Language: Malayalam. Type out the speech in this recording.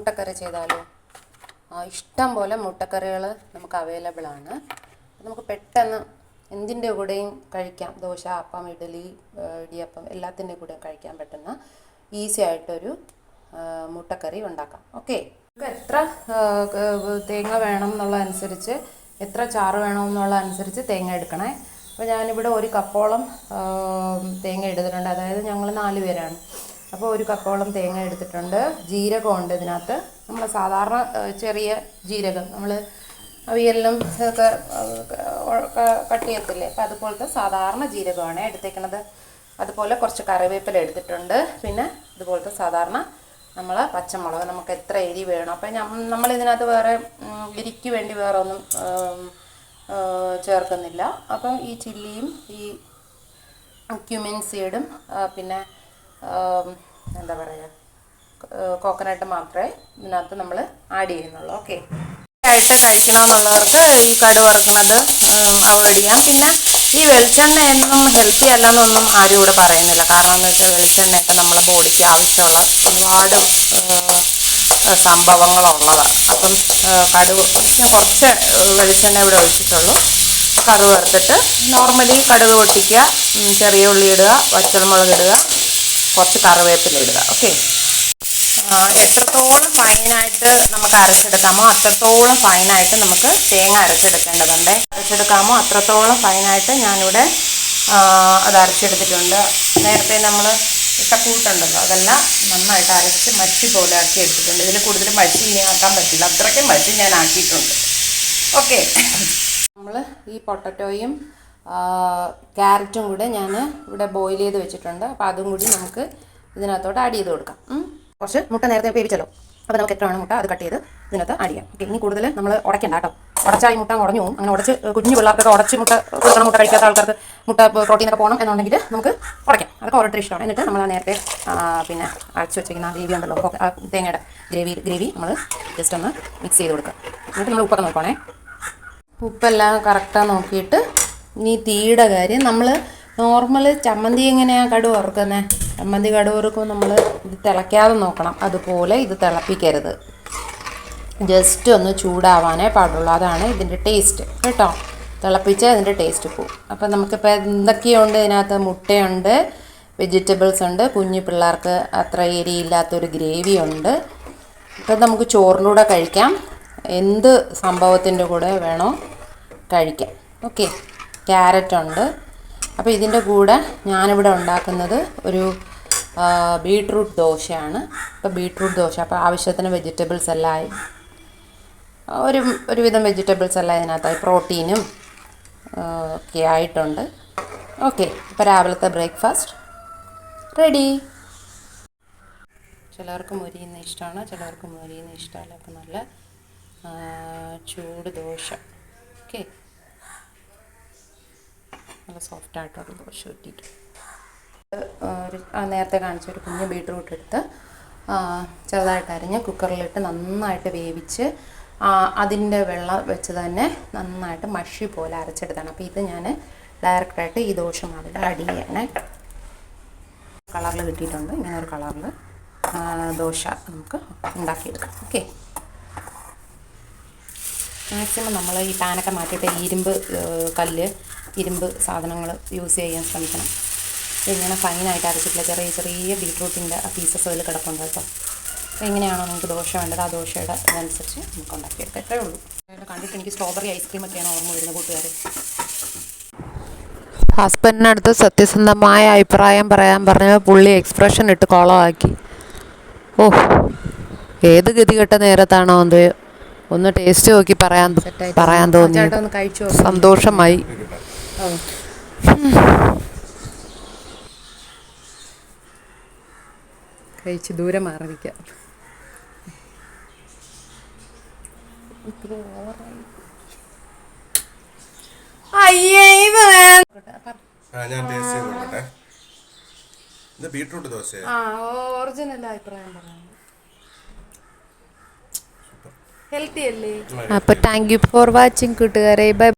മുട്ടക്കറി ചെയ്താലോ? ഇഷ്ടം പോലെ മുട്ടക്കറികൾ നമുക്ക് അവൈലബിൾ ആണ്. നമുക്ക് പെട്ടെന്ന് എന്തിൻ്റെ കൂടെയും കഴിക്കാം. ദോശ, അപ്പം, ഇഡ്ഡലി, ഇടിയപ്പം എല്ലാത്തിൻ്റെ കൂടെയും കഴിക്കാൻ പറ്റുന്ന ഈസി ആയിട്ടൊരു മുട്ടക്കറി ഉണ്ടാക്കാം. ഓക്കെ, നമുക്ക് എത്ര തേങ്ങ വേണം എന്നുള്ളതനുസരിച്ച്, എത്ര ചാറ് വേണമെന്നുള്ളതനുസരിച്ച് തേങ്ങ എടുക്കണേ. അപ്പോൾ ഞാനിവിടെ 1 കപ്പോളം തേങ്ങ എടുത്തിട്ടുണ്ട്. അതായത് ഞങ്ങൾ 4 പേരാണ്. അപ്പോൾ 1 കപ്പോളം തേങ്ങ എടുത്തിട്ടുണ്ട്. ജീരകമുണ്ട് ഇതിനകത്ത്. നമ്മൾ സാധാരണ ചെറിയ ജീരകം, നമ്മൾ അവിയലിനും ഒക്കെ കട്ട് ചെയ്യത്തില്ലേ, അപ്പോൾ അതുപോലത്തെ സാധാരണ ജീരകമാണ് എടുത്തേക്കുന്നത്. അതുപോലെ കുറച്ച് കറിവേപ്പില എടുത്തിട്ടുണ്ട്. പിന്നെ ഇതുപോലത്തെ സാധാരണ നമ്മൾ പച്ചമുളക്, നമുക്ക് എത്ര എരി വേണം. അപ്പം നമ്മളിതിനകത്ത് വേറെ എരിക്ക് വേണ്ടി വേറെ ഒന്നും ചേർക്കുന്നില്ല. അപ്പം ഈ ചില്ലിയും ഈ ക്യുമിൻ സീഡും പിന്നെ എന്താ പറയുക, കോക്കനട്ട് മാത്രമേ ഇതിനകത്ത് നമ്മൾ ആഡ് ചെയ്യുന്നുള്ളൂ. ഓക്കെ, ആയിട്ട് കഴിക്കണമെന്നുള്ളവർക്ക് ഈ കടുക് വറുക്കുന്നത് അവോയ്ഡ് ചെയ്യാം. പിന്നെ ഈ വെളിച്ചെണ്ണ എന്നും ഹെൽത്തി അല്ലെന്നൊന്നും ആരും ഇവിടെ പറയുന്നില്ല. കാരണം എന്ന് വെച്ചാൽ വെളിച്ചെണ്ണയൊക്കെ നമ്മളെ ബോഡിക്ക് ആവശ്യമുള്ള ഒരുപാട് സംഭവങ്ങളുള്ളതാണ്. അപ്പം കടുക് ഞാൻ കുറച്ച് വെളിച്ചെണ്ണ ഇവിടെ ഒഴിച്ചിട്ടുള്ളൂ. കടുക് വറുത്തിട്ട് നോർമലി കടുക് പൊട്ടിക്കുക, ചെറിയ ഉള്ളി ഇടുക, പച്ചമുളക് ഇടുക, കുറച്ച് കറിവേപ്പില ഇടുക. ഓക്കെ, എത്രത്തോളം ഫൈനായിട്ട് നമുക്ക് അരച്ചെടുക്കാമോ അത്രത്തോളം ഫൈനായിട്ട് നമുക്ക് തേങ്ങ അരച്ചെടുക്കേണ്ടതുണ്ട്. അരച്ചെടുക്കാമോ അത്രത്തോളം ഫൈനായിട്ട് ഞാനിവിടെ അത് അരച്ചെടുത്തിട്ടുണ്ട്. നേരത്തെ നമ്മൾ ഇട്ട കൂട്ടുണ്ടല്ലോ, അതെല്ലാം നന്നായിട്ട് അരച്ച് മഷി പോലെ ആക്കി എടുത്തിട്ടുണ്ട്. ഇതിൽ കൂടുതൽ മഷി ഇനി ആക്കാൻ പറ്റില്ല, അത്രയ്ക്കും മഷി ഞാൻ ആക്കിയിട്ടുണ്ട്. ഓക്കെ, നമ്മൾ ഈ പൊട്ടറ്റോയും ക്യാരറ്റും കൂടെ ഞാൻ ഇവിടെ ബോയിൽ ചെയ്ത് വെച്ചിട്ടുണ്ട്. അപ്പോൾ അതും കൂടി നമുക്ക് ഇതിനകത്തോട്ട് ആഡ് ചെയ്ത് കൊടുക്കാം. കുറച്ച് മുട്ട നേരത്തെ വേവിച്ചല്ലോ, അപ്പോൾ നമുക്ക് എത്ര വേണം മുട്ട അത് കട്ട് ചെയ്ത് ഇതിനകത്ത് ആഡ് ചെയ്യാം. ഓക്കെ, ഇനി കൂടുതൽ നമ്മൾ ഉടയ്ക്കണ്ട കേട്ടോ. ഉടച്ചാൽ ഈ മുട്ട ഉടഞ്ഞു പോകും. അങ്ങനെ ഉടച്ച് കുഞ്ഞു പിള്ളേർക്കൊക്കെ ഉടച്ച് മുട്ട കൊടുക്കണം. മുട്ട കഴിക്കാത്ത ആൾക്കാർക്ക് മുട്ട പ്രോട്ടീനൊക്കെ പോകണം എന്നുണ്ടെങ്കിൽ നമുക്ക് ഉടയ്ക്കാം. അതൊക്കെ ഓരോരുത്തർ ഇഷ്ടമാണ്. എന്നിട്ട് നമ്മൾ നേരത്തെ പിന്നെ അരച്ച് വെച്ചിരിക്കുന്ന ഗ്രേവി ഉണ്ടല്ലോ, തേങ്ങയുടെ ഗ്രേവി നമ്മൾ ജസ്റ്റ് ഒന്ന് മിക്സ് ചെയ്ത് കൊടുക്കുക. എന്നിട്ട് നമ്മൾ ഉപ്പൊക്കെ നോക്കണേ. ഉപ്പെല്ലാം കറക്റ്റാണ് നോക്കിയിട്ട് ഇനി തീയുടെ കാര്യം, നമ്മൾ നോർമൽ ചമ്മന്തി എങ്ങനെയാണ് കടുക് വറുക്കുന്നത്, ചമ്മന്തി കടുക് വറുക്കുമ്പോൾ നമ്മൾ ഇത് തിളയ്ക്കാതെ നോക്കണം. അതുപോലെ ഇത് തിളപ്പിക്കരുത്, ജസ്റ്റ് ഒന്ന് ചൂടാവാനേ പാടുള്ളൂ. അതാണ് ഇതിൻ്റെ ടേസ്റ്റ് കേട്ടോ. തിളപ്പിച്ചാൽ അതിൻ്റെ ടേസ്റ്റ് പോവും. അപ്പം നമുക്കിപ്പോൾ എന്തൊക്കെയുണ്ട് ഇതിനകത്ത്? മുട്ടയുണ്ട്, വെജിറ്റബിൾസ് ഉണ്ട്, കുഞ്ഞു പിള്ളേർക്ക് അത്ര എരിയില്ലാത്തൊരു ഗ്രേവി ഉണ്ട്. ഇപ്പം നമുക്ക് ചോറിലൂടെ കഴിക്കാം, എന്ത് സംഭവത്തിൻ്റെ കൂടെ വേണോ കഴിക്കാം. ഓക്കെ, ക്യാരറ്റ് ഉണ്ട്. അപ്പോൾ ഇതിൻ്റെ കൂടെ ഞാനിവിടെ ഉണ്ടാക്കുന്നത് ഒരു ബീട്രൂട്ട് ദോശയാണ്. ഇപ്പോൾ ബീട്രൂട്ട് ദോശ, അപ്പോൾ ആവശ്യത്തിന് വെജിറ്റബിൾസ് എല്ലാം ആയി, ഒരുവിധം വെജിറ്റബിൾസ് എല്ലാം ഇതിനകത്തായി, പ്രോട്ടീനും ഒക്കെ ആയിട്ടുണ്ട്. ഓക്കെ, ഇപ്പോൾ രാവിലത്തെ ബ്രേക്ക്ഫാസ്റ്റ് റെഡി. ചിലർക്ക് മൊരിയുന്ന ഇഷ്ടമാണ്, ചിലർക്ക് മൊരിയുന്ന ഇഷ്ടമല്ല. അപ്പോൾ നല്ല ചൂട് ദോശ. ഓക്കെ, നല്ല സോഫ്റ്റായിട്ടൊരു ദോശ കിട്ടിയിട്ട് നേരത്തെ കാണിച്ചൊരു കുഞ്ഞ് ബീട്രൂട്ട് എടുത്ത് ചെറുതായിട്ട് അരിഞ്ഞ് കുക്കറിലിട്ട് നന്നായിട്ട് വേവിച്ച് അതിൻ്റെ വെള്ളം വെച്ച് തന്നെ നന്നായിട്ട് മഷി പോലെ അരച്ചെടുത്താണ്. അപ്പോൾ ഇത് ഞാൻ ഡയറക്റ്റായിട്ട് ഈ ദോശ മാവിൽ ആഡ് ചെയ്യണേ. കളറിൽ കിട്ടിയിട്ടുണ്ട്. ഇങ്ങനെ ഒരു കളറിൽ ദോശ നമുക്ക് ഉണ്ടാക്കിയെടുക്കാം. ഓക്കെ, മാക്സിമം നമ്മൾ ഈ പാനൊക്കെ മാറ്റിയിട്ട് ഇരുമ്പ് സാധനങ്ങൾ യൂസ് ചെയ്യാൻ ശ്രമിക്കണം. ഇങ്ങനെ ഫൈനായിട്ട് അരച്ചിട്ടില്ല, ചെറിയ ചെറിയ ബീട്രൂട്ടിൻ്റെ പീസസ് അതിൽ കിടപ്പുണ്ട് കേട്ടോ. അപ്പോൾ എങ്ങനെയാണോ നിങ്ങൾക്ക് ദോശ വേണ്ടത് ആ ദോശയുടെ അതനുസരിച്ച് നമുക്ക് ഉണ്ടാക്കിയെടുക്കാം. എത്രയേ ഉള്ളൂ. കണ്ടിട്ട് എനിക്ക് സ്ട്രോബെറി ഐസ്ക്രീം ഒക്കെയാണ് ഓർമ്മ വരുന്നത് കൂട്ടുകാർ. ഹസ്ബൻഡിനടുത്ത് സത്യസന്ധമായ അഭിപ്രായം പറയാൻ പറഞ്ഞപ്പോൾ പുള്ളി എക്സ്പ്രഷൻ ഇട്ട് കോളമാക്കി. ഏത് ഗതികെട്ട നേരത്താണോ എന്തോ ഒന്ന് ടേസ്റ്റ് നോക്കി പറയാൻ തോന്നി. സന്തോഷമായി. കഴിച്ച് ദൂരെ മാറിയിരിക്കാം. ഒറിജിനൽ അഭിപ്രായം പറയാം. ഹെൽത്തി അല്ലേ? അപ്പോൾ താങ്ക് യു ഫോർ വാച്ചിങ് കൂട്ടുകാരെ. ബൈ.